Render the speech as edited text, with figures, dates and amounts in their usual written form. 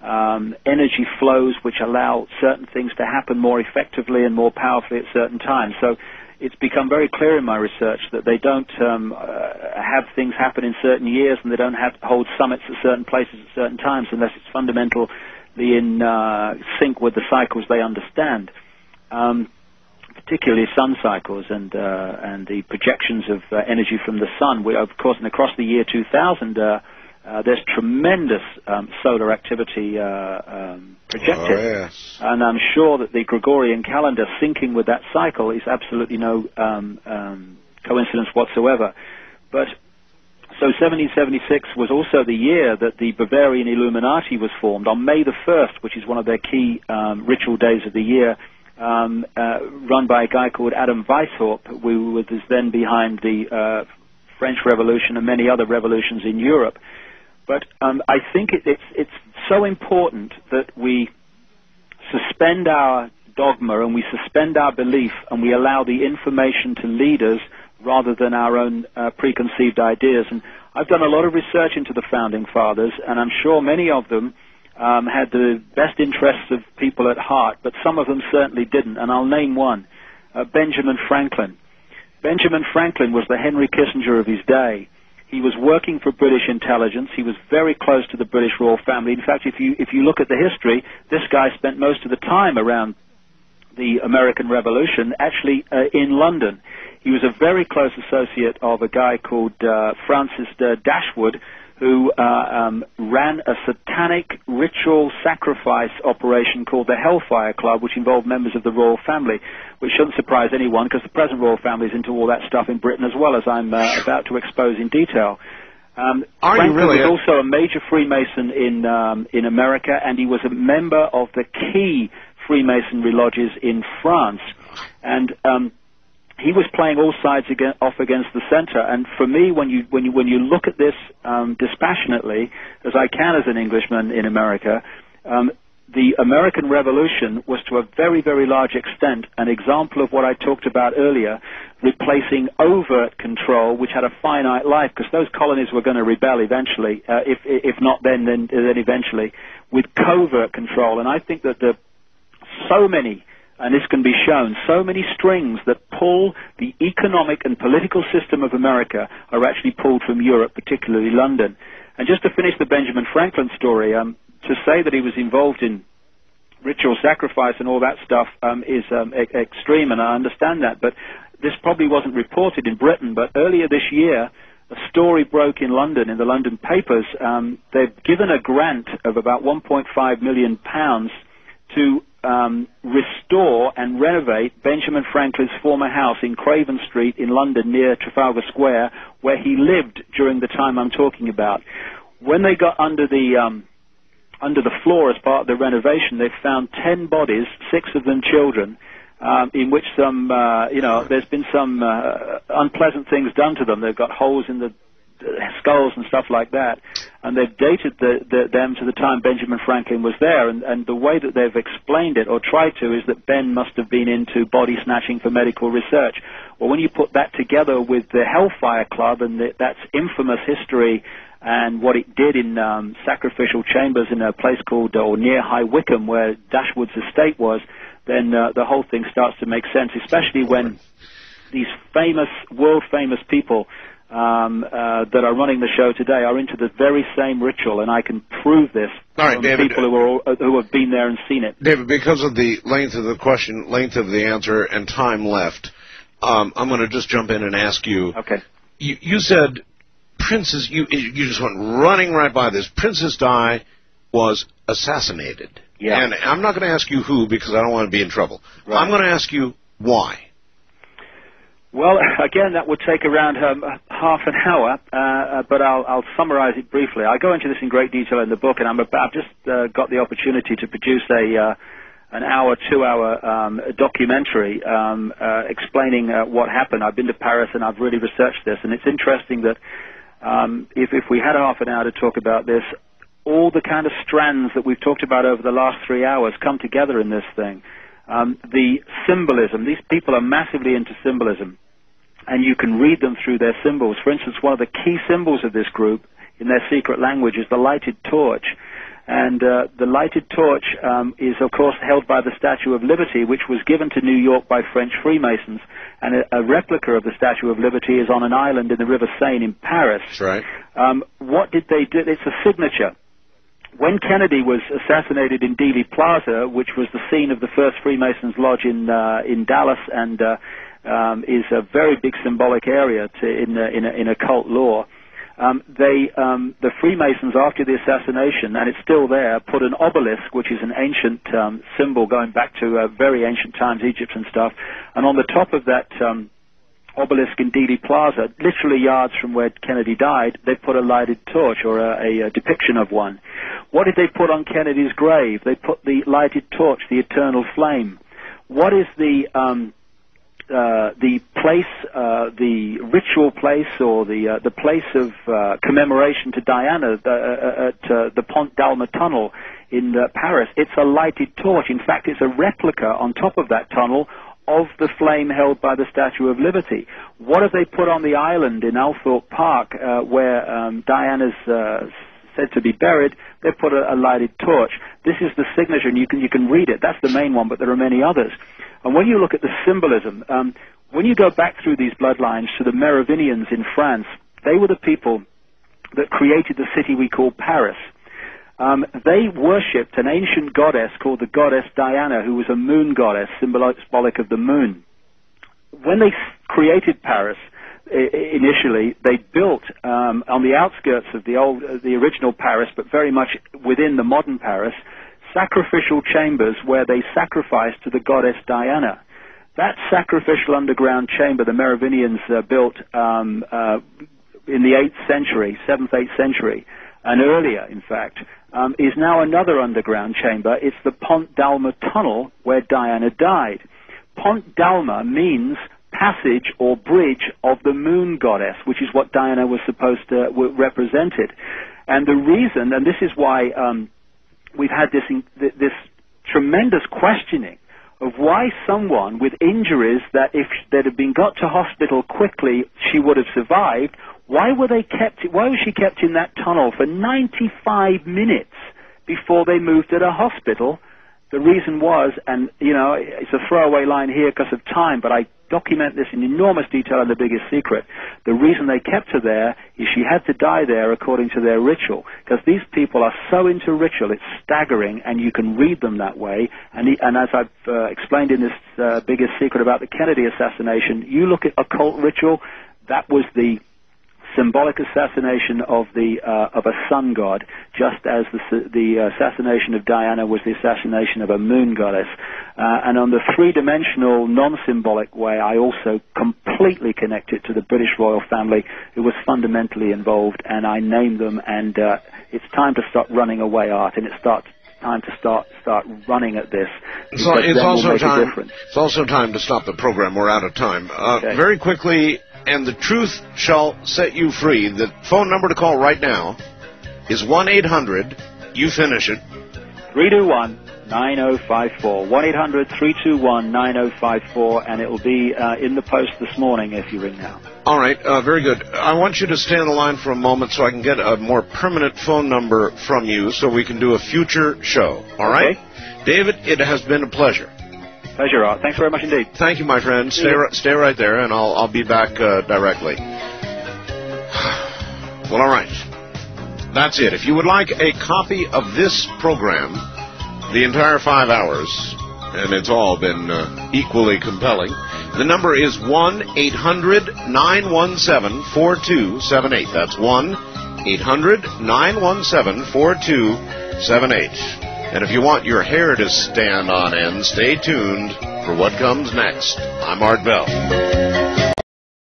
energy flows which allow certain things to happen more effectively and more powerfully at certain times. So it's become very clear in my research that they don't have things happen in certain years, and they don't have to hold summits at certain places at certain times unless it's fundamentally in sync with the cycles they understand, particularly sun cycles and the projections of energy from the sun. We, of course, and across the year 2000, there's tremendous solar activity projected. Oh, yes. And I'm sure that the Gregorian calendar syncing with that cycle is absolutely no coincidence whatsoever. But so 1776 was also the year that the Bavarian Illuminati was formed on May the 1st, which is one of their key ritual days of the year, run by a guy called Adam Weishaupt, who was then behind the French Revolution and many other revolutions in Europe. But I think it's so important that we suspend our dogma and we suspend our belief and we allow the information to lead us rather than our own preconceived ideas. And I've done a lot of research into the Founding Fathers, and I'm sure many of them had the best interests of people at heart, but some of them certainly didn't, and I'll name one, Benjamin Franklin. Benjamin Franklin was the Henry Kissinger of his day. He was working for British intelligence. He was very close to the British royal family. In fact, if you look at the history, this guy spent most of the time around the American Revolution actually in London. He was a very close associate of a guy called Francis Dashwood, who ran a satanic ritual sacrifice operation called the Hellfire Club, which involved members of the royal family, which shouldn't surprise anyone because the present royal family is into all that stuff in Britain as well, as I'm about to expose in detail. Franklin was also a major Freemason in America, and he was a member of the key Freemasonry lodges in France. And he was playing all sides off against the center, and for me, when you look at this dispassionately, as I can as an Englishman in America, the American Revolution was to a very, very large extent an example of what I talked about earlier, replacing overt control, which had a finite life, because those colonies were going to rebel eventually, if not then eventually, with covert control. And I think that so many, and this can be shown, so many strings that pull the economic and political system of America are actually pulled from Europe, particularly London. And just to finish the Benjamin Franklin story, to say that he was involved in ritual sacrifice and all that stuff is extreme, and I understand that, but this probably wasn't reported in Britain. But earlier this year, a story broke in London, in the London papers. They've given a grant of about £1.5 million to restore and renovate Benjamin Franklin's former house in Craven Street in London near Trafalgar Square, where he lived during the time I'm talking about. When they got under the floor as part of the renovation, they found 10 bodies, 6 of them children, in which there's been some unpleasant things done to them. They've got holes in the skulls and stuff like that, and they've dated them to the time Benjamin Franklin was there, and the way that they've explained it, or tried to, is that Ben must have been into body snatching for medical research. Well, when you put that together with the Hellfire Club and that's infamous history and what it did in sacrificial chambers in a place called, or near High Wycombe, where Dashwood's estate was, then the whole thing starts to make sense, especially when these famous, world-famous people that are running the show today are into the very same ritual, and I can prove this from David, people who have been there and seen it. David, because of the length of the question, length of the answer, and time left, I'm going to just jump in and ask you. Okay. You said Princess. You just went running right by this. Princess Di was assassinated. Yeah. And I'm not going to ask you who, because I don't want to be in trouble. Right. I'm going to ask you why. Well, again, that would take around half an hour, but I'll summarize it briefly. I go into this in great detail in the book, and I've just got the opportunity to produce an hour, 2-hour documentary explaining what happened. I've been to Paris, and I've really researched this, and it's interesting that if we had half an hour to talk about this, all the kind of strands that we've talked about over the last 3 hours come together in this thing. The symbolism, these people are massively into symbolism, and you can read them through their symbols. For instance, one of the key symbols of this group in their secret language is the lighted torch. And the lighted torch is, of course, held by the Statue of Liberty, which was given to New York by French Freemasons. And a replica of the Statue of Liberty is on an island in the River Seine in Paris. That's right. What did they do? It's a signature. When Kennedy was assassinated in Dealey Plaza, which was the scene of the first Freemasons Lodge in Dallas, and is a very big symbolic area in occult lore, the Freemasons, after the assassination, and it's still there, put an obelisk, which is an ancient symbol going back to very ancient times, Egypt and stuff, and on the top of that obelisk in Dealey Plaza, literally yards from where Kennedy died, they put a lighted torch, or a depiction of one. What did they put on Kennedy's grave? They put the lighted torch, the eternal flame. What is the place, the ritual place, or the place of commemoration to Diana at the Pont d'Alma tunnel in Paris? It's a lighted torch. In fact, it's a replica on top of that tunnel of the flame held by the Statue of Liberty. What have they put on the island in Althorpe Park where Diana's said to be buried? They put a lighted torch. This is the signature, and you can read it. That's the main one, but there are many others. And when you look at the symbolism, when you go back through these bloodlines to the Merovingians in France, they were the people that created the city we call Paris. They worshipped an ancient goddess called the goddess Diana, who was a moon goddess, symbolic of the moon. When they created Paris, initially, they built on the outskirts of the original Paris, but very much within the modern Paris, sacrificial chambers where they sacrificed to the goddess Diana. That sacrificial underground chamber the Merovingians built in the 8th century, 7th, 8th century, and earlier, in fact, is now another underground chamber. It's the Pont d'Alma tunnel where Diana died. Pont d'Alma means passage or bridge of the moon goddess, which is what Diana was supposed to represented. And the reason, and this is why we've had this tremendous questioning of why someone with injuries that if they'd have been got to hospital quickly, she would have survived. Why was she kept in that tunnel for 95 minutes before they moved to the hospital? The reason was, and it's a throwaway line here because of time, but I document this in enormous detail in The Biggest Secret. The reason they kept her there is she had to die there according to their ritual, because these people are so into ritual, it's staggering, and you can read them that way. And as I've explained in this Biggest Secret about the Kennedy assassination, you look at occult ritual, that was the symbolic assassination of a sun god, just as the assassination of Diana was the assassination of a moon goddess. And on the three-dimensional, non-symbolic way, I also completely connect it to the British royal family, who was fundamentally involved, and I name them, and it's time to start running away, Art, and it's time to start running at this. So it's also time to stop the program. We're out of time. Okay. Very quickly, and the truth shall set you free. The phone number to call right now is 1-800, you finish it, 321-9054. 1-800-321-9054, and it will be in the post this morning if you ring now. All right, very good. I want you to stay on the line for a moment so I can get a more permanent phone number from you so we can do a future show. All right? Okay. David, it has been a pleasure. Pleasure, Art. Thanks very much indeed. Thank you, my friend. Stay right there, and I'll be back directly. Well, all right. That's it. If you would like a copy of this program, the entire 5 hours, and it's all been equally compelling, the number is 1-800-917-4278. That's 1-800-917-4278. And if you want your hair to stand on end, stay tuned for what comes next. I'm Art Bell.